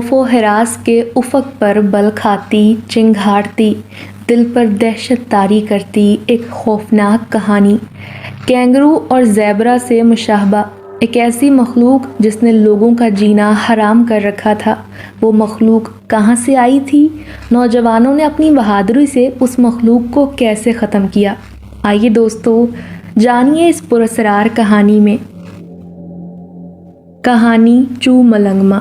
خوف و ہراس کے افق پر بل کھاتی، چنگھاڑتی، دل پر دہشت طاری کرتی ایک خوفناک کہانی۔ کینگرو اور زیبرا سے مشابہہ، ایک ایسی مخلوق جس نے لوگوں کا جینا حرام کر رکھا تھا۔ وہ مخلوق کہاں سے آئی تھی؟ نوجوانوں نے اپنی بہادری سے اس مخلوق کو کیسے ختم کیا؟ آئیے دوستو، جانیے اس پراسرار کہانی میں۔ کہانی چوملنگما۔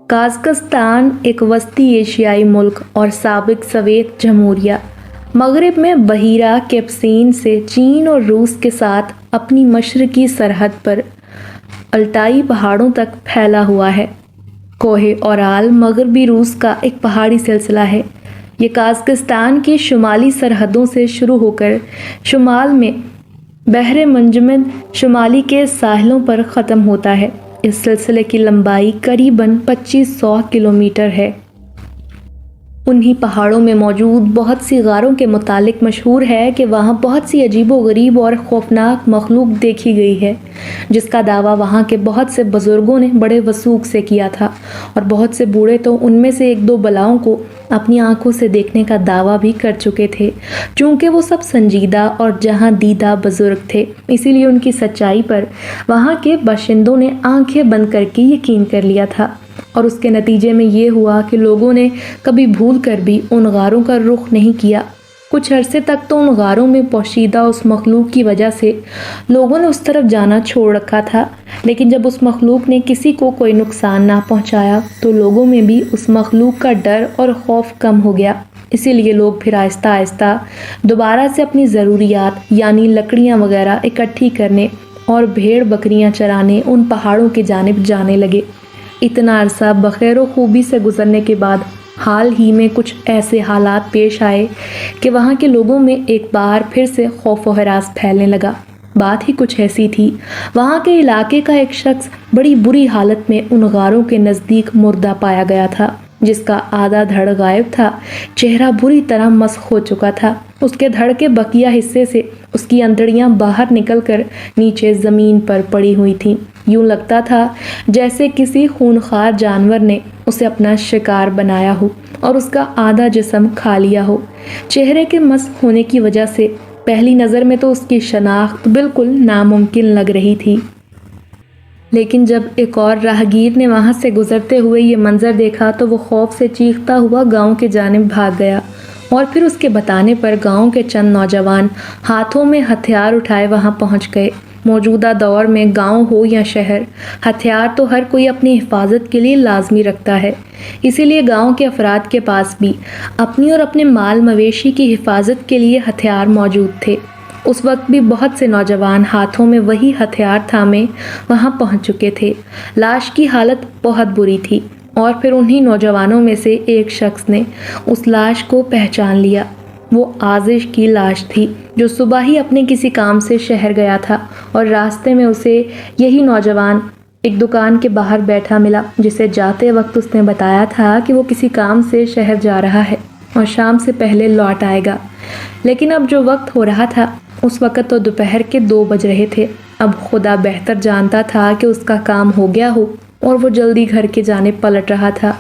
قازقستان ایک وسطی ایشیائی ملک اور سابق سوویت جمہوریہ، مغرب میں بحیرہ کیسپیئن سے چین اور روس کے ساتھ اپنی مشرقی سرحد پر الٹائی پہاڑوں تک پھیلا ہوا ہے۔ کوہ اورال مغربی روس کا ایک پہاڑی سلسلہ ہے۔ یہ قازقستان کی شمالی سرحدوں سے شروع ہو کر شمال میں بحر منجمد شمالی کے ساحلوں پر ختم ہوتا ہے۔ اس سلسلے کی لمبائی قریباً 2500 کلومیٹر ہے۔ انہی پہاڑوں میں موجود بہت سی غاروں کے متعلق مشہور ہے کہ وہاں بہت سی عجیب و غریب اور خوفناک مخلوق دیکھی گئی ہے، جس کا دعویٰ وہاں کے بہت سے بزرگوں نے بڑے وثوق سے کیا تھا، اور بہت سے بوڑھے تو ان میں سے ایک دو بلاؤں کو اپنی آنکھوں سے دیکھنے کا دعویٰ بھی کر چکے تھے۔ چونکہ وہ سب سنجیدہ اور جہاں دیدہ بزرگ تھے، اسی لیے ان کی سچائی پر وہاں کے باشندوں نے آنکھیں بند کر کے یقین کر لیا تھا، اور اس کے نتیجے میں یہ ہوا کہ لوگوں نے کبھی بھول کر بھی ان غاروں کا رخ نہیں کیا۔ کچھ عرصے تک تو ان غاروں میں پوشیدہ اس مخلوق کی وجہ سے لوگوں نے اس طرف جانا چھوڑ رکھا تھا، لیکن جب اس مخلوق نے کسی کو کوئی نقصان نہ پہنچایا تو لوگوں میں بھی اس مخلوق کا ڈر اور خوف کم ہو گیا۔ اسی لیے لوگ پھر آہستہ آہستہ دوبارہ سے اپنی ضروریات یعنی لکڑیاں وغیرہ اکٹھی کرنے اور بھیڑ بکریاں چرانے ان پہاڑوں کی جانب جانے لگے۔ اتنا عرصہ بخیر و خوبی سے گزرنے کے بعد حال ہی میں کچھ ایسے حالات پیش آئے کہ وہاں کے لوگوں میں ایک بار پھر سے خوف و ہراس پھیلنے لگا۔ بات ہی کچھ ایسی تھی، وہاں کے علاقے کا ایک شخص بڑی بری حالت میں ان غاروں کے نزدیک مردہ پایا گیا تھا، جس کا آدھا دھڑ غائب تھا، چہرہ بری طرح مسخ ہو چکا تھا، اس کے دھڑ کے بقیہ حصے سے اس کی انتڑیاں باہر نکل کر نیچے زمین پر پڑی ہوئی تھیں۔ یوں لگتا تھا جیسے کسی خونخوار جانور نے اسے اپنا شکار بنایا ہو اور اس کا آدھا جسم کھا لیا ہو۔ چہرے کے مسخ ہونے کی وجہ سے پہلی نظر میں تو اس کی شناخت بالکل ناممکن لگ رہی تھی، لیکن جب ایک اور راہگیر نے وہاں سے گزرتے ہوئے یہ منظر دیکھا تو وہ خوف سے چیختا ہوا گاؤں کی جانب بھاگ گیا، اور پھر اس کے بتانے پر گاؤں کے چند نوجوان ہاتھوں میں ہتھیار اٹھائے وہاں پہنچ گئے۔ موجودہ دور میں گاؤں ہو یا شہر، ہتھیار تو ہر کوئی اپنی حفاظت کے لیے لازمی رکھتا ہے، اسی لیے گاؤں کے افراد کے پاس بھی اپنی اور اپنے مال مویشی کی حفاظت کے لیے ہتھیار موجود تھے۔ اس وقت بھی بہت سے نوجوان ہاتھوں میں وہی ہتھیار تھامے وہاں پہنچ چکے تھے۔ لاش کی حالت بہت بری تھی، اور پھر انہی نوجوانوں میں سے ایک شخص نے اس لاش کو پہچان لیا۔ وہ آزش کی لاش تھی، جو صبح ہی اپنے کسی کام سے شہر گیا تھا، اور راستے میں اسے یہی نوجوان ایک دکان کے باہر بیٹھا ملا، جسے جاتے وقت اس نے بتایا تھا کہ وہ کسی کام سے شہر جا رہا ہے اور شام سے پہلے لوٹ آئے گا۔ لیکن اب جو وقت ہو رہا تھا اس وقت تو دوپہر کے 2 بج رہے تھے۔ اب خدا بہتر جانتا تھا کہ اس کا کام ہو گیا ہو، اور وہ جلدی گھر کی جانب پلٹ رہا تھا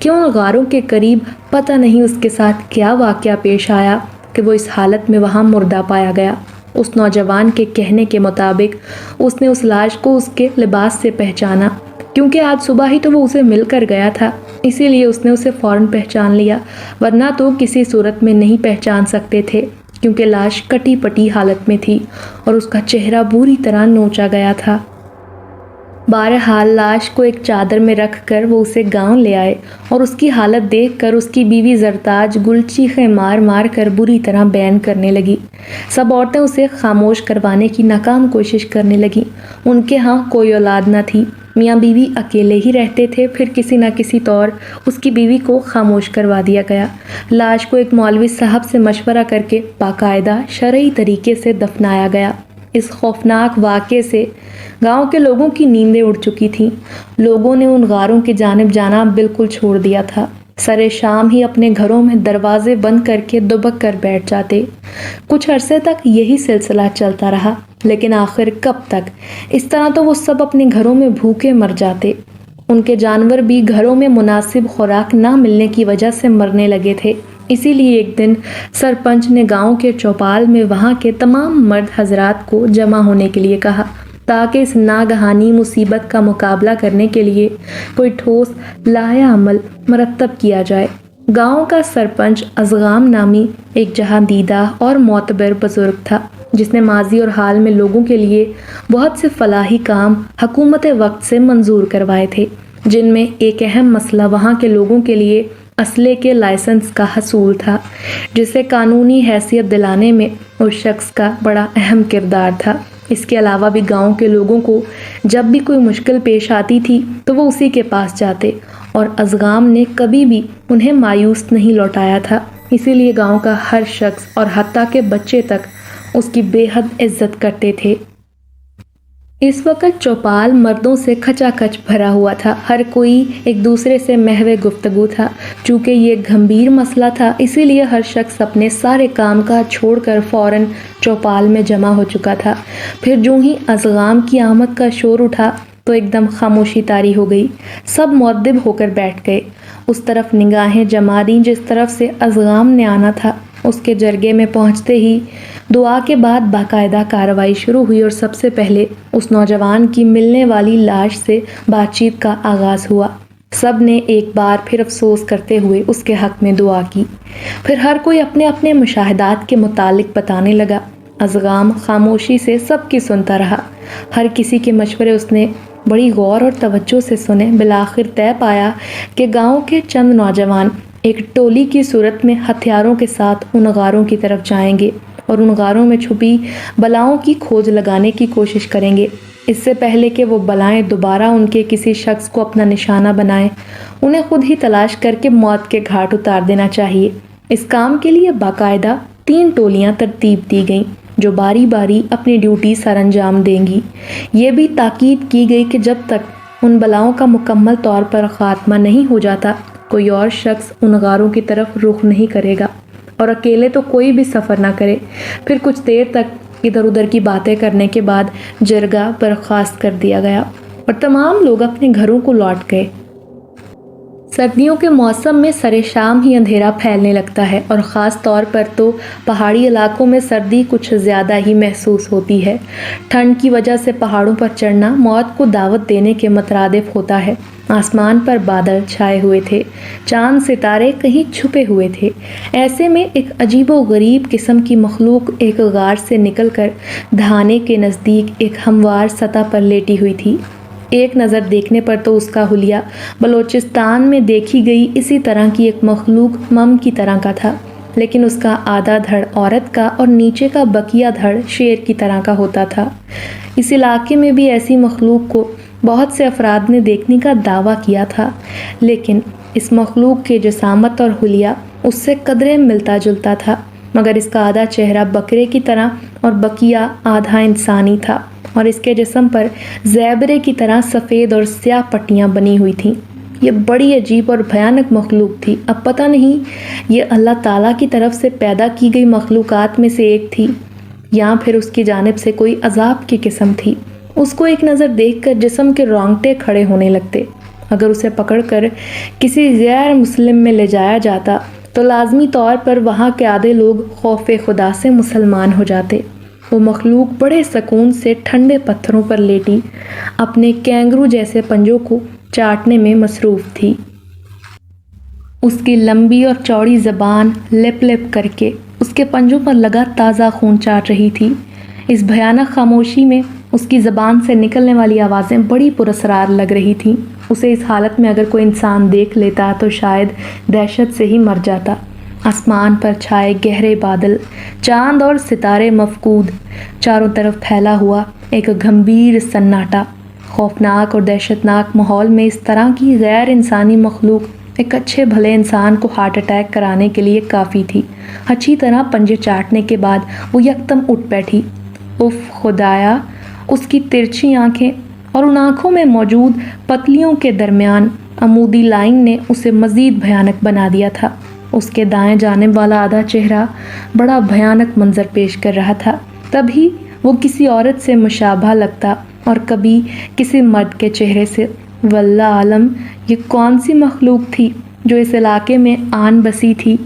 کہ ان غاروں کے قریب پتہ نہیں اس کے ساتھ کیا واقعہ پیش آیا کہ وہ اس حالت میں وہاں مردہ پایا گیا۔ اس نوجوان کے کہنے کے مطابق اس نے اس لاش کو اس کے لباس سے پہچانا، کیونکہ آج صبح ہی تو وہ اسے مل کر گیا تھا، اسی لیے اس نے اسے فوراً پہچان لیا، ورنہ تو کسی صورت میں نہیں پہچان سکتے تھے، کیونکہ لاش کٹی پٹی حالت میں تھی اور اس کا چہرہ بری طرح نوچا گیا تھا۔ بہرحال لاش کو ایک چادر میں رکھ کر وہ اسے گاؤں لے آئے، اور اس کی حالت دیکھ کر اس کی بیوی زرتاج گل چیخیں مار مار کر بری طرح بیان کرنے لگی۔ سب عورتیں اسے خاموش کروانے کی ناکام کوشش کرنے لگیں۔ ان کے ہاں کوئی اولاد نہ تھی، میاں بیوی اکیلے ہی رہتے تھے، پھر کسی نہ کسی طور اس کی بیوی کو خاموش کروا دیا گیا۔ لاش کو ایک مولوی صاحب سے مشورہ کر کے باقاعدہ شرعی طریقے سے دفنایا گیا۔ اس خوفناک واقعے سے گاؤں کے لوگوں کی نیندیں اڑ چکی تھیں۔ لوگوں نے ان غاروں کی جانب جانا بالکل چھوڑ دیا تھا۔ سرے شام ہی اپنے گھروں میں دروازے بند کر کے دبک کر بیٹھ جاتے۔ کچھ عرصے تک یہی سلسلہ چلتا رہا، لیکن آخر کب تک؟ اس طرح تو وہ سب اپنے گھروں میں بھوکے مر جاتے۔ ان کے جانور بھی گھروں میں مناسب خوراک نہ ملنے کی وجہ سے مرنے لگے تھے۔ اسی لیے ایک دن سرپنچ نے گاؤں کے چوپال میں وہاں کے تمام مرد حضرات کو جمع ہونے کے لیے کہا تاکہ اس ناگہانی مصیبت کا مقابلہ کرنے کے لیے کوئی ٹھوس لائحہ عمل مرتب کیا جائے۔ گاؤں کا سرپنچ ازغام نامی ایک جہاں دیدہ اور معتبر بزرگ تھا، جس نے ماضی اور حال میں لوگوں کے لیے بہت سے فلاحی کام حکومت وقت سے منظور کروائے تھے، جن میں ایک اہم مسئلہ وہاں کے لوگوں کے لیے اسلحے کے لائسنس کا حصول تھا، جسے قانونی حیثیت دلانے میں اس شخص کا بڑا اہم کردار تھا۔ اس کے علاوہ بھی گاؤں کے لوگوں کو جب بھی کوئی مشکل پیش آتی تھی تو وہ اسی کے پاس جاتے، اور ازغام نے کبھی بھی انہیں مایوس نہیں لوٹایا تھا۔ اسی لیے گاؤں کا ہر شخص اور حتیٰ کہ بچے تک اس کی بے حد عزت کرتے تھے۔ اس وقت چوپال مردوں سے کھچا کھچ بھرا ہوا تھا، ہر کوئی ایک دوسرے سے محو گفتگو تھا۔ چونکہ یہ گھمبیر مسئلہ تھا، اسی لیے ہر شخص اپنے سارے کام کاج چھوڑ کر فوراً چوپال میں جمع ہو چکا تھا۔ پھر جو ہی ازغام کی آمد کا شور اٹھا تو ایک دم خاموشی طاری ہو گئی، سب مؤدب ہو کر بیٹھ گئے، اس طرف نگاہیں جما دیں جس طرف سے ازغام نے آنا تھا۔ اس کے جرگے میں پہنچتے ہی دعا کے بعد باقاعدہ کارروائی شروع ہوئی، اور سب سے پہلے اس نوجوان کی ملنے والی لاش سے بات چیت کا آغاز ہوا۔ سب نے ایک بار پھر افسوس کرتے ہوئے اس کے حق میں دعا کی۔ پھر ہر کوئی اپنے اپنے مشاہدات کے متعلق بتانے لگا۔ ازغام خاموشی سے سب کی سنتا رہا، ہر کسی کے مشورے اس نے بڑی غور اور توجہ سے سنے۔ بالآخر طے پایا کہ گاؤں کے چند نوجوان ایک ٹولی کی صورت میں ہتھیاروں کے ساتھ ان غاروں کی طرف جائیں گے اور ان غاروں میں چھپی بلاؤں کی کھوج لگانے کی کوشش کریں گے۔ اس سے پہلے کہ وہ بلائیں دوبارہ ان کے کسی شخص کو اپنا نشانہ بنائیں، انہیں خود ہی تلاش کر کے موت کے گھاٹ اتار دینا چاہیے۔ اس کام کے لیے باقاعدہ 3 ٹولیاں ترتیب دی گئیں جو باری باری اپنی ڈیوٹی سر انجام دیں گی۔ یہ بھی تاکید کی گئی کہ جب تک ان بلاؤں کا مکمل طور پر خاتمہ نہیں ہو جاتا، کوئی اور شخص ان غاروں کی طرف رخ نہیں کرے گا، اور اکیلے تو کوئی بھی سفر نہ کرے۔ پھر کچھ دیر تک ادھر ادھر کی باتیں کرنے کے بعد جرگہ برخاست کر دیا گیا اور تمام لوگ اپنے گھروں کو لوٹ گئے۔ سردیوں کے موسم میں سرے شام ہی اندھیرا پھیلنے لگتا ہے، اور خاص طور پر تو پہاڑی علاقوں میں سردی کچھ زیادہ ہی محسوس ہوتی ہے۔ ٹھنڈ کی وجہ سے پہاڑوں پر چڑھنا موت کو دعوت دینے کے مترادف ہوتا ہے۔ آسمان پر بادل چھائے ہوئے تھے، چاند ستارے کہیں چھپے ہوئے تھے۔ ایسے میں ایک عجیب و غریب قسم کی مخلوق ایک غار سے نکل کر دھانے کے نزدیک ایک ہموار سطح پر لیٹی ہوئی تھی۔ ایک نظر دیکھنے پر تو اس کا حلیہ بلوچستان میں دیکھی گئی اسی طرح کی ایک مخلوق مم کی طرح کا تھا، لیکن اس کا آدھا دھڑ عورت کا اور نیچے کا بقیہ دھڑ شیر کی طرح کا ہوتا تھا۔ اس علاقے میں بھی ایسی مخلوق کو بہت سے افراد نے دیکھنے کا دعویٰ کیا تھا، لیکن اس مخلوق کے جسامت اور حلیہ اس سے قدرے ملتا جلتا تھا، مگر اس کا آدھا چہرہ بکرے کی طرح اور بقیہ آدھا انسانی تھا، اور اس کے جسم پر زیبرے کی طرح سفید اور سیاہ پٹیاں بنی ہوئی تھیں۔ یہ بڑی عجیب اور بھیانک مخلوق تھی۔ اب پتہ نہیں یہ اللہ تعالیٰ کی طرف سے پیدا کی گئی مخلوقات میں سے ایک تھی یا پھر اس کی جانب سے کوئی عذاب کی قسم تھی۔ اس کو ایک نظر دیکھ کر جسم کے رونگٹے کھڑے ہونے لگتے۔ اگر اسے پکڑ کر کسی غیر مسلم میں لے جایا جاتا تو لازمی طور پر وہاں کے آدھے لوگ خوف خدا سے مسلمان ہو جاتے۔ وہ مخلوق بڑے سکون سے ٹھنڈے پتھروں پر لیٹی اپنے کینگرو جیسے پنجوں کو چاٹنے میں مصروف تھی۔ اس کی لمبی اور چوڑی زبان لپ لپ کر کے اس کے پنجوں پر لگا تازہ خون چاٹ رہی تھی۔ اس بھیانک خاموشی میں اس کی زبان سے نکلنے والی آوازیں بڑی پراسرار لگ رہی تھیں۔ اسے اس حالت میں اگر کوئی انسان دیکھ لیتا تو شاید دہشت سے ہی مر جاتا۔ آسمان پر چھائے گہرے بادل، چاند اور ستارے مفقود، چاروں طرف پھیلا ہوا ایک گھمبیر سناٹا۔ خوفناک اور دہشتناک ماحول میں اس طرح کی غیر انسانی مخلوق ایک اچھے بھلے انسان کو ہارٹ اٹیک کرانے کے لیے کافی تھی۔ اچھی طرح پنجے چاٹنے کے بعد وہ یکدم اٹھ بیٹھی۔ اف خدایا! اس کی ترچھی آنکھیں اور ان آنکھوں میں موجود پتلیوں کے درمیان عمودی لائن نے اسے مزید بھیانک بنا دیا تھا۔ اس کے دائیں جانب والا آدھا چہرہ بڑا بھیانک منظر پیش کر رہا تھا۔ تبھی وہ کسی عورت سے مشابہ لگتا اور کبھی کسی مرد کے چہرے سے واللہ عالم یہ کون سی مخلوق تھی جو اس علاقے میں آن بسی تھی۔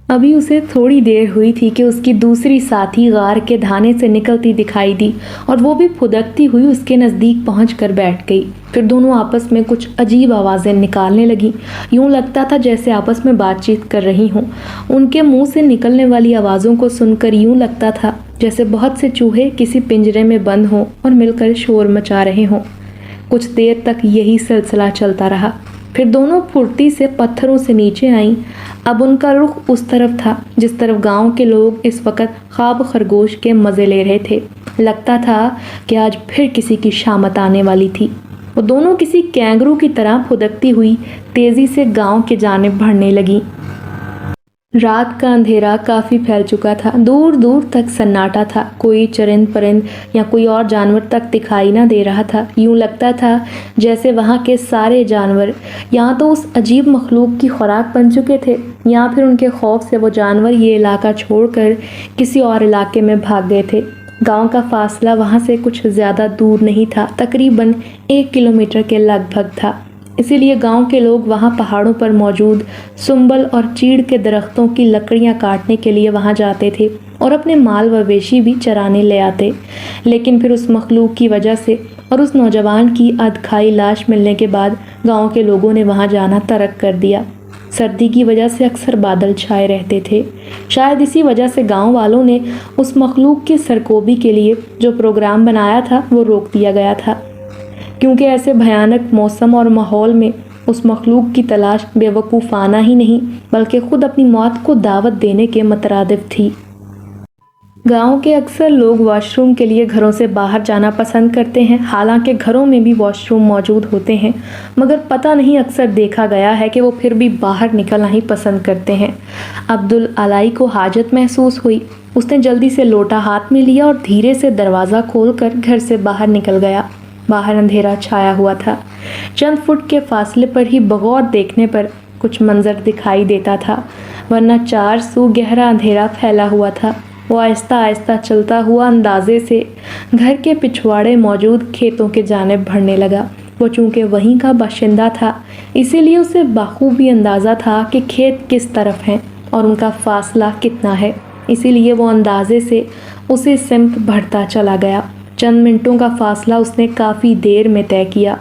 ابھی اسے تھوڑی دیر ہوئی تھی کہ اس کی دوسری ساتھی غار کے دھانے سے نکلتی دکھائی دی اور وہ بھی پھدکتی ہوئی اس کے نزدیک پہنچ کر بیٹھ گئی۔ پھر دونوں آپس میں کچھ عجیب آوازیں نکالنے لگیں، یوں لگتا تھا جیسے آپس میں بات چیت کر رہی ہوں۔ ان کے منہ سے نکلنے والی آوازوں کو سن کر یوں لگتا تھا جیسے بہت سے چوہے کسی پنجرے میں بند ہوں اور مل کر شور مچا رہے ہوں۔ کچھ دیر تک یہی سلسلہ چلتا رہا، پھر دونوں پھرتی سے پتھروں سے نیچے آئیں۔ اب ان کا رخ اس طرف تھا جس طرف گاؤں کے لوگ اس وقت خواب خرگوش کے مزے لے رہے تھے۔ لگتا تھا کہ آج پھر کسی کی شامت آنے والی تھی۔ وہ دونوں کسی کینگرو کی طرح پھدکتی ہوئی تیزی سے گاؤں کی جانب بڑھنے لگیں۔ رات کا اندھیرا کافی پھیل چکا تھا، دور دور تک سناٹا تھا، کوئی چرند پرند یا کوئی اور جانور تک دکھائی نہ دے رہا تھا۔ یوں لگتا تھا جیسے وہاں کے سارے جانور یا تو اس عجیب مخلوق کی خوراک بن چکے تھے یا پھر ان کے خوف سے وہ جانور یہ علاقہ چھوڑ کر کسی اور علاقے میں بھاگ گئے تھے۔ گاؤں کا فاصلہ وہاں سے کچھ زیادہ دور نہیں تھا، تقریباً 1 کلومیٹر کے لگ بھگ تھا۔ اسی لیے گاؤں کے لوگ وہاں پہاڑوں پر موجود سنبل اور چیڑ کے درختوں کی لکڑیاں کاٹنے کے لیے وہاں جاتے تھے اور اپنے مال مویشی بھی چرانے لے آتے۔ لیکن پھر اس مخلوق کی وجہ سے اور اس نوجوان کی ادکھائی لاش ملنے کے بعد گاؤں کے لوگوں نے وہاں جانا ترک کر دیا۔ سردی کی وجہ سے اکثر بادل چھائے رہتے تھے، شاید اسی وجہ سے گاؤں والوں نے اس مخلوق کی سرکوبی کے لیے جو پروگرام بنایا تھا وہ روک دیا گیا تھا، کیونکہ ایسے بھیانک موسم اور ماحول میں اس مخلوق کی تلاش بے وقوفانہ ہی نہیں بلکہ خود اپنی موت کو دعوت دینے کے مترادف تھی۔ گاؤں کے اکثر لوگ واش روم کے لیے گھروں سے باہر جانا پسند کرتے ہیں، حالانکہ گھروں میں بھی واش روم موجود ہوتے ہیں، مگر پتہ نہیں اکثر دیکھا گیا ہے کہ وہ پھر بھی باہر نکلنا ہی پسند کرتے ہیں۔ عبدالعلی کو حاجت محسوس ہوئی، اس نے جلدی سے لوٹا ہاتھ میں لیا اور دھیرے سے دروازہ کھول کر گھر سے باہر نکل گیا۔ باہر اندھیرا چھایا ہوا تھا، چند فٹ کے فاصلے پر ہی بغور دیکھنے پر کچھ منظر دکھائی دیتا تھا، ورنہ چار سو گہرا اندھیرا پھیلا ہوا تھا۔ وہ آہستہ آہستہ چلتا ہوا اندازے سے گھر کے پچھواڑے موجود کھیتوں کے جانب بڑھنے لگا۔ وہ چونکہ وہیں کا باشندہ تھا، اسی لیے اسے بخوبی اندازہ تھا کہ کھیت کس طرف ہیں اور ان کا فاصلہ کتنا ہے، اسی لیے وہ اندازے سے اسی سمت بڑھتا چلا گیا۔ چند منٹوں کا فاصلہ اس نے کافی دیر میں طے کیا،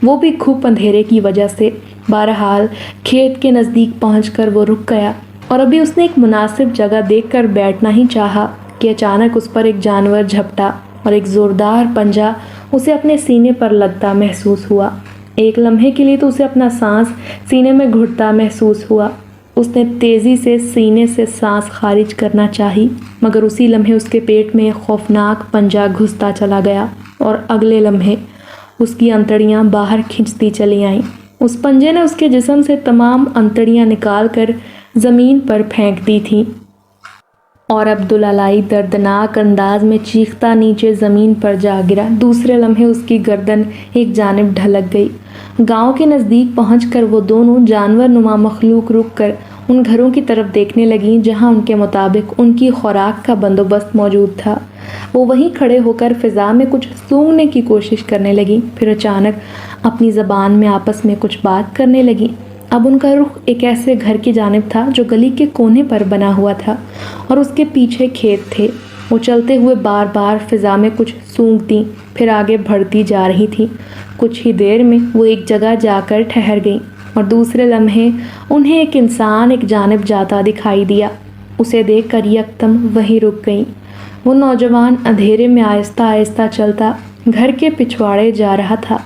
وہ بھی گھپ اندھیرے کی وجہ سے۔ بہرحال کھیت کے نزدیک پہنچ کر وہ رک گیا اور ابھی اس نے ایک مناسب جگہ دیکھ کر بیٹھنا ہی چاہا کہ اچانک اس پر ایک جانور جھپٹا اور ایک زوردار پنجہ اسے اپنے سینے پر لگتا محسوس ہوا۔ ایک لمحے کے لیے تو اسے اپنا سانس سینے میں گھٹتا محسوس ہوا۔ اس نے تیزی سے سینے سے سانس خارج کرنا چاہی، مگر اسی لمحے اس کے پیٹ میں خوفناک پنجہ گھستا چلا گیا اور اگلے لمحے اس کی انتڑیاں باہر کھنچتی چلی آئیں۔ اس پنجے نے اس کے جسم سے تمام انتڑیاں نکال کر زمین پر پھینک دی تھیں اور عبدالعلی دردناک انداز میں چیختا نیچے زمین پر جا گرا۔ دوسرے لمحے اس کی گردن ایک جانب ڈھلک گئی۔ گاؤں کے نزدیک پہنچ کر وہ دونوں جانور نما مخلوق رک کر ان گھروں کی طرف دیکھنے لگیں جہاں ان کے مطابق ان کی خوراک کا بندوبست موجود تھا۔ وہ وہیں کھڑے ہو کر فضا میں کچھ سونگھنے کی کوشش کرنے لگیں، پھر اچانک اپنی زبان میں آپس میں کچھ بات کرنے لگیں۔ اب ان کا رخ ایک ایسے گھر کی جانب تھا جو گلی کے کونے پر بنا ہوا تھا اور اس کے پیچھے کھیت تھے۔ وہ چلتے ہوئے بار بار فضا میں کچھ سونگھتیں، پھر آگے بڑھتی جا رہی تھیں۔ کچھ ہی دیر میں وہ ایک جگہ جا کر ٹھہر گئیں اور دوسرے لمحے انہیں ایک انسان ایک جانب جاتا دکھائی دیا۔ اسے دیکھ کر یکدم وہیں رک گئیں۔ وہ نوجوان اندھیرے میں آہستہ آہستہ چلتا گھر کے پچھواڑے جا رہا تھا۔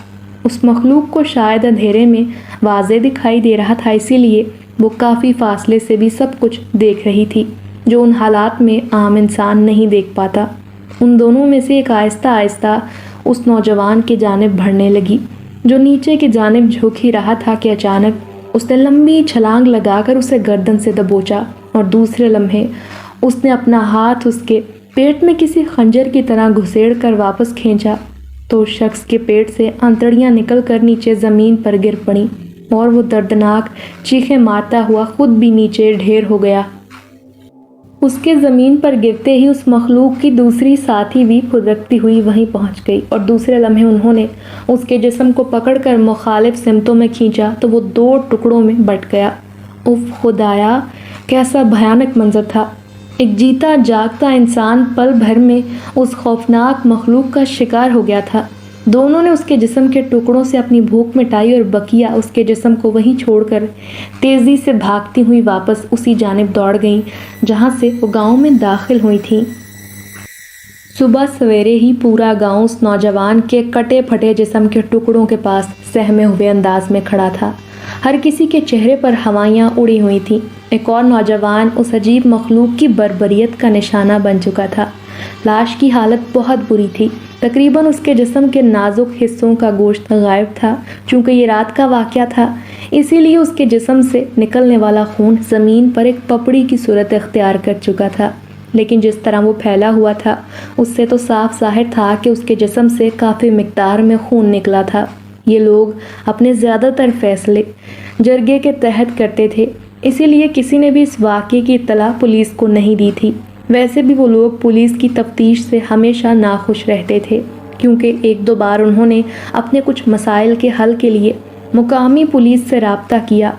اس مخلوق کو شاید اندھیرے میں واضح دکھائی دے رہا تھا، اسی لیے وہ کافی فاصلے سے بھی سب کچھ دیکھ رہی تھی جو ان حالات میں عام انسان نہیں دیکھ پاتا۔ ان دونوں میں سے ایک آہستہ آہستہ اس نوجوان کی جانب بڑھنے لگی جو نیچے کی جانب جھک ہی رہا تھا کہ اچانک اس نے لمبی چھلانگ لگا کر اسے گردن سے دبوچا اور دوسرے لمحے اس نے اپنا ہاتھ اس کے پیٹ میں کسی خنجر کی طرح گھسیڑ کر واپس کھینچا تو اس شخص کے پیٹ سے انتڑیاں نکل کر نیچے زمین پر گر پڑیں اور وہ دردناک چیخیں مارتا ہوا خود بھی نیچے ڈھیر ہو گیا۔ اس کے زمین پر گرتے ہی اس مخلوق کی دوسری ساتھی بھی پھدکتی ہوئی وہیں پہنچ گئی اور دوسرے لمحے انہوں نے اس کے جسم کو پکڑ کر مخالف سمتوں میں کھینچا تو وہ 2 ٹکڑوں میں بٹ گیا۔ اف خدایا، کیسا بھیانک منظر تھا! ایک جیتا جاگتا انسان پل بھر میں اس خوفناک مخلوق کا شکار ہو گیا تھا۔ دونوں نے اس کے جسم کے ٹکڑوں سے اپنی بھوک مٹائی اور بقیہ اس کے جسم کو وہیں چھوڑ کر تیزی سے بھاگتی ہوئی واپس اسی جانب دوڑ گئیں جہاں سے وہ گاؤں میں داخل ہوئی تھیں۔ صبح سویرے ہی پورا گاؤں اس نوجوان کے کٹے پھٹے جسم کے ٹکڑوں کے پاس سہمے ہوئے انداز میں کھڑا تھا۔ ہر کسی کے چہرے پر ہوائیاں اڑی ہوئی تھیں۔ ایک اور نوجوان اس عجیب مخلوق کی بربریت کا نشانہ بن چکا تھا۔ لاش کی حالت بہت بری تھی۔ تقریباً اس کے جسم کے نازک حصوں کا گوشت غائب تھا۔ چونکہ یہ رات کا واقعہ تھا، اسی لیے اس کے جسم سے نکلنے والا خون زمین پر ایک پپڑی کی صورت اختیار کر چکا تھا، لیکن جس طرح وہ پھیلا ہوا تھا اس سے تو صاف ظاہر تھا کہ اس کے جسم سے کافی مقدار میں خون نکلا تھا۔ یہ لوگ اپنے زیادہ تر فیصلے جرگے کے تحت کرتے تھے، اسی لیے کسی نے بھی اس واقعے کی اطلاع پولیس کو نہیں دی تھی۔ ویسے بھی وہ لوگ پولیس کی تفتیش سے ہمیشہ ناخوش رہتے تھے، کیونکہ 1-2 بار انہوں نے اپنے کچھ مسائل کے حل کے لیے مقامی پولیس سے رابطہ کیا۔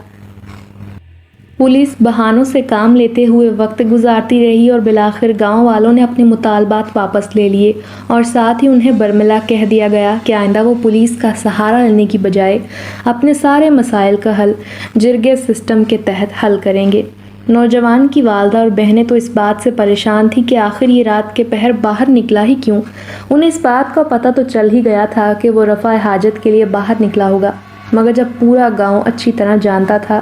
پولیس بہانوں سے کام لیتے ہوئے وقت گزارتی رہی اور بالآخر گاؤں والوں نے اپنے مطالبات واپس لے لیے اور ساتھ ہی انہیں برملا کہہ دیا گیا کہ آئندہ وہ پولیس کا سہارا لینے کی بجائے اپنے سارے مسائل کا حل جرگے سسٹم کے تحت حل کریں گے۔ نوجوان کی والدہ اور بہنیں تو اس بات سے پریشان تھی کہ آخر یہ رات کے پہر باہر نکلا ہی کیوں۔ انہیں اس بات کا پتہ تو چل ہی گیا تھا کہ وہ رفع حاجت کے لیے باہر نکلا ہوگا، مگر جب پورا گاؤں اچھی طرح جانتا تھا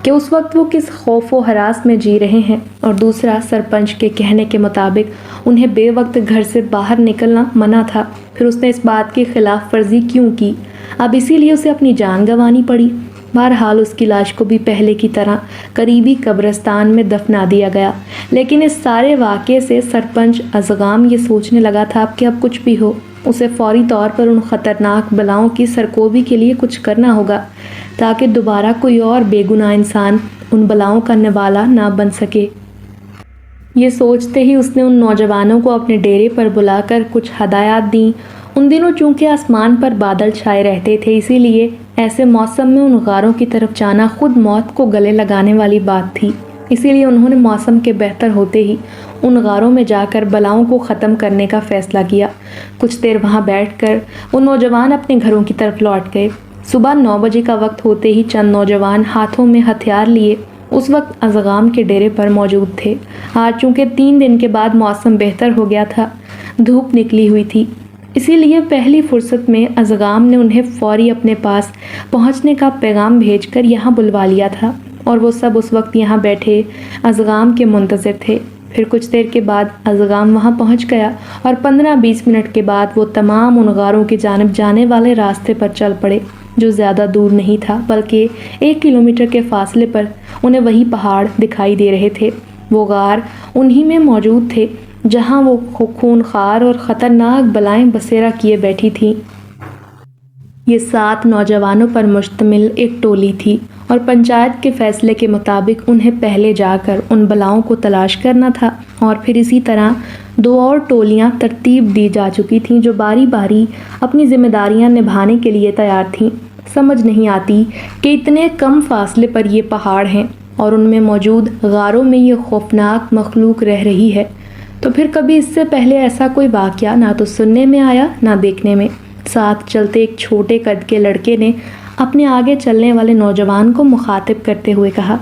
کہ اس وقت وہ کس خوف و ہراس میں جی رہے ہیں، اور دوسرا سرپنچ کے کہنے کے مطابق انہیں بے وقت گھر سے باہر نکلنا منع تھا، پھر اس نے اس بات کی خلاف ورزی کیوں کی؟ اب اسی لیے اسے اپنی جان گنوانی پڑی۔ بہرحال اس کی لاش کو بھی پہلے کی طرح قریبی قبرستان میں دفنا دیا گیا، لیکن اس سارے واقعے سے سرپنچ ازغام یہ سوچنے لگا تھا کہ اب کچھ بھی ہو اسے فوری طور پر ان خطرناک بلاؤں کی سرکوبی کے لیے کچھ کرنا ہوگا تاکہ دوبارہ کوئی اور بے گناہ انسان ان بلاؤں کا نوالا نہ بن سکے۔ یہ سوچتے ہی اس نے ان نوجوانوں کو اپنے ڈیرے پر بلا کر کچھ ہدایات دیں۔ ان دنوں چونکہ آسمان پر بادل چھائے رہتے تھے، اسی لیے ایسے موسم میں ان غاروں کی طرف جانا خود موت کو گلے لگانے والی بات تھی، اسی لیے انہوں نے موسم کے بہتر ہوتے ہی ان غاروں میں جا کر بلاؤں کو ختم کرنے کا فیصلہ کیا۔ کچھ دیر وہاں بیٹھ کر وہ نوجوان اپنے گھروں کی طرف لوٹ گئے۔ صبح 9 بجے کا وقت ہوتے ہی چند نوجوان ہاتھوں میں ہتھیار لیے اس وقت ازغام کے ڈیرے پر موجود تھے۔ آج چونکہ 3 دن کے بعد موسم بہتر ہو گیا تھا، دھوپ نکلی ہوئی تھی، اسی لیے پہلی فرصت میں ازغام نے انہیں فوری اپنے پاس پہنچنے کا پیغام بھیج کر یہاں بلوا لیا تھا، اور وہ سب اس وقت یہاں بیٹھے ازغام کے منتظر تھے۔ پھر کچھ دیر کے بعد ازغام وہاں پہنچ گیا اور 15-20 منٹ کے بعد وہ تمام ان غاروں کی جانب جانے والے راستے پر چل پڑے، جو زیادہ دور نہیں تھا بلکہ 1 کلومیٹر کے فاصلے پر انہیں وہی پہاڑ دکھائی دے رہے تھے۔ وہ غار انہی میں موجود تھے جہاں وہ خونخوار اور خطرناک بلائیں بسیرا کیے بیٹھی تھیں۔ یہ 7 نوجوانوں پر مشتمل ایک ٹولی تھی اور پنچایت کے فیصلے کے مطابق انہیں پہلے جا کر ان بلاؤں کو تلاش کرنا تھا، اور پھر اسی طرح 2 اور ٹولیاں ترتیب دی جا چکی تھیں جو باری باری اپنی ذمہ داریاں نبھانے کے لیے تیار تھیں۔ سمجھ نہیں آتی کہ اتنے کم فاصلے پر یہ پہاڑ ہیں اور ان میں موجود غاروں میں یہ خوفناک مخلوق رہ رہی ہے، تو پھر کبھی اس سے پہلے ایسا کوئی واقعہ نہ تو سننے میں آیا نہ دیکھنے میں۔ ساتھ چلتے ایک چھوٹے قد کے لڑکے نے اپنے آگے چلنے والے نوجوان کو مخاطب کرتے ہوئے کہا،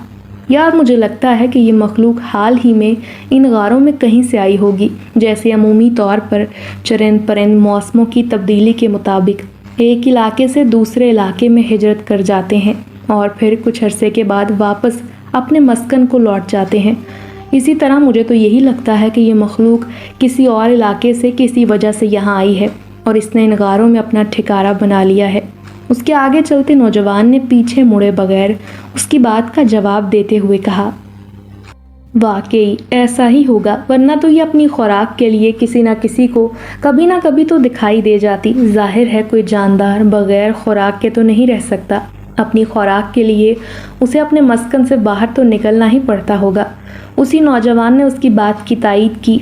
یار مجھے لگتا ہے کہ یہ مخلوق حال ہی میں ان غاروں میں کہیں سے آئی ہوگی، جیسے عمومی طور پر چرند پرند موسموں کی تبدیلی کے مطابق ایک علاقے سے دوسرے علاقے میں ہجرت کر جاتے ہیں اور پھر کچھ عرصے کے بعد واپس اپنے مسکن کو لوٹ جاتے ہیں۔ اسی طرح مجھے تو یہی لگتا ہے کہ یہ مخلوق کسی اور علاقے سے کسی وجہ سے یہاں آئی ہے اور اس نے ان غاروں میں اپنا ٹھکانہ بنا لیا ہے۔ اس کے آگے چلتے نوجوان نے پیچھے مڑے بغیر اس کی بات کا جواب دیتے ہوئے کہا، واقعی ایسا ہی ہوگا، ورنہ تو یہ اپنی خوراک کے لیے کسی نہ کسی کو کبھی نہ کبھی تو دکھائی دے جاتی۔ ظاہر ہے کوئی جاندار بغیر خوراک کے تو نہیں رہ سکتا۔ اپنی خوراک کے لیے اسے اپنے مسکن سے باہر تو نکلنا ہی پڑتا ہوگا۔ اسی نوجوان نے اس کی بات کی تائید کی۔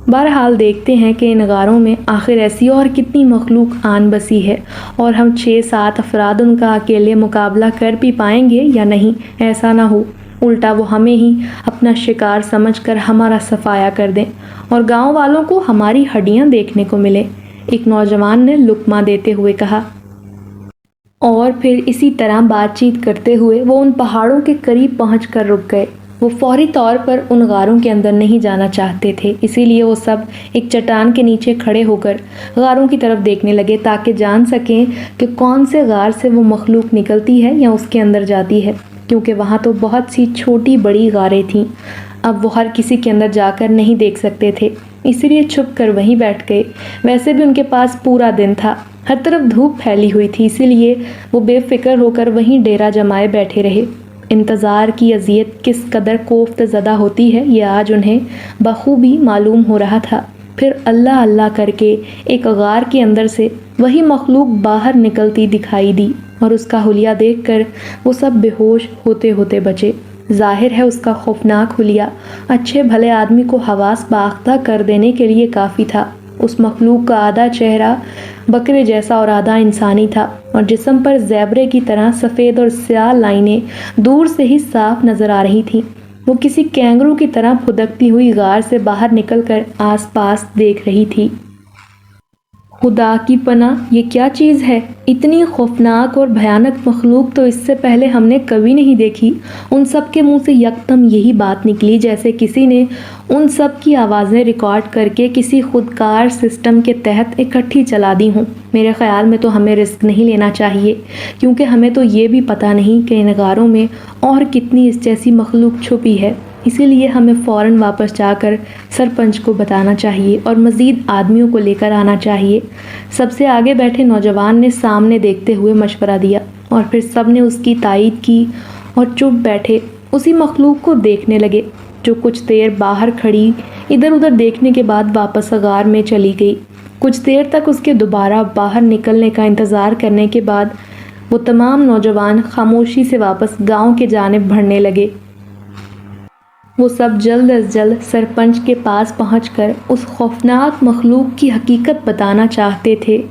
بہرحال دیکھتے ہیں کہ ان غاروں میں آخر ایسی اور کتنی مخلوق آن بسی ہے، اور ہم 6-7 افراد ان کا اکیلے مقابلہ کر بھی پائیں گے یا نہیں۔ ایسا نہ ہو الٹا وہ ہمیں ہی اپنا شکار سمجھ کر ہمارا صفایا کر دیں اور گاؤں والوں کو ہماری ہڈیاں دیکھنے کو ملیں، ایک نوجوان نے لقمہ دیتے ہوئے کہا۔ اور پھر اسی طرح بات چیت کرتے ہوئے وہ ان پہاڑوں کے قریب پہنچ کر رک گئے۔ وہ فوری طور پر ان غاروں کے اندر نہیں جانا چاہتے تھے، اسی لیے وہ سب ایک چٹان کے نیچے کھڑے ہو کر غاروں کی طرف دیکھنے لگے تاکہ جان سکیں کہ کون سے غار سے وہ مخلوق نکلتی ہے یا اس کے اندر جاتی ہے، کیونکہ وہاں تو بہت سی چھوٹی بڑی غاریں تھیں۔ اب وہ ہر کسی کے اندر جا کر نہیں دیکھ سکتے تھے، اسی لیے چھپ کر وہیں بیٹھ گئے۔ ویسے بھی ان کے پاس پورا دن تھا، ہر طرف دھوپ پھیلی ہوئی تھی، اسی لیے وہ بے فکر ہو کر وہیں ڈیرا جمائے بیٹھے رہے۔ انتظار کی اذیت کس قدر کوفت زدہ ہوتی ہے یہ آج انہیں بخوبی معلوم ہو رہا تھا۔ پھر اللہ اللہ کر کے ایک غار کے اندر سے وہی مخلوق باہر نکلتی دکھائی دی، اور اس کا حلیہ دیکھ کر وہ سب بے ہوش ہوتے ہوتے بچے۔ ظاہر ہے اس کا خوفناک حلیہ اچھے بھلے آدمی کو حواس باختہ کر دینے کے لیے کافی تھا۔ اس مخلوق کا آدھا چہرہ بکرے جیسا اور آدھا انسانی تھا، اور جسم پر زیبرے کی طرح سفید اور سیاہ لائنیں دور سے ہی صاف نظر آ رہی تھیں۔ وہ کسی کینگرو کی طرح پھدکتی ہوئی غار سے باہر نکل کر آس پاس دیکھ رہی تھی۔ خدا کی پناہ، یہ کیا چیز ہے؟ اتنی خوفناک اور بھیانک مخلوق تو اس سے پہلے ہم نے کبھی نہیں دیکھی۔ ان سب کے منہ سے یکدم یہی بات نکلی جیسے کسی نے ان سب کی آوازیں ریکارڈ کر کے کسی خودکار سسٹم کے تحت اکٹھی چلا دی ہوں۔ میرے خیال میں تو ہمیں رسک نہیں لینا چاہیے، کیونکہ ہمیں تو یہ بھی پتہ نہیں کہ ان غاروں میں اور کتنی اس جیسی مخلوق چھپی ہے۔ اسی لیے ہمیں فوراً واپس جا کر سرپنچ کو بتانا چاہیے اور مزید آدمیوں کو لے کر آنا چاہیے۔ سب سے آگے بیٹھے نوجوان نے سامنے دیکھتے ہوئے مشورہ دیا، اور پھر سب نے اس کی تائید کی اور چپ بیٹھے اسی مخلوق کو دیکھنے لگے، جو کچھ دیر باہر کھڑی ادھر ادھر دیکھنے کے بعد واپس غار میں چلی گئی۔ کچھ دیر تک اس کے دوبارہ باہر نکلنے کا انتظار کرنے کے بعد وہ تمام نوجوان خاموشی سے واپس گاؤں کے جانب بڑھنے لگے۔ وہ سب جلد از جلد سرپنچ کے پاس پہنچ کر اس خوفناک مخلوق کی حقیقت بتانا چاہتے تھے۔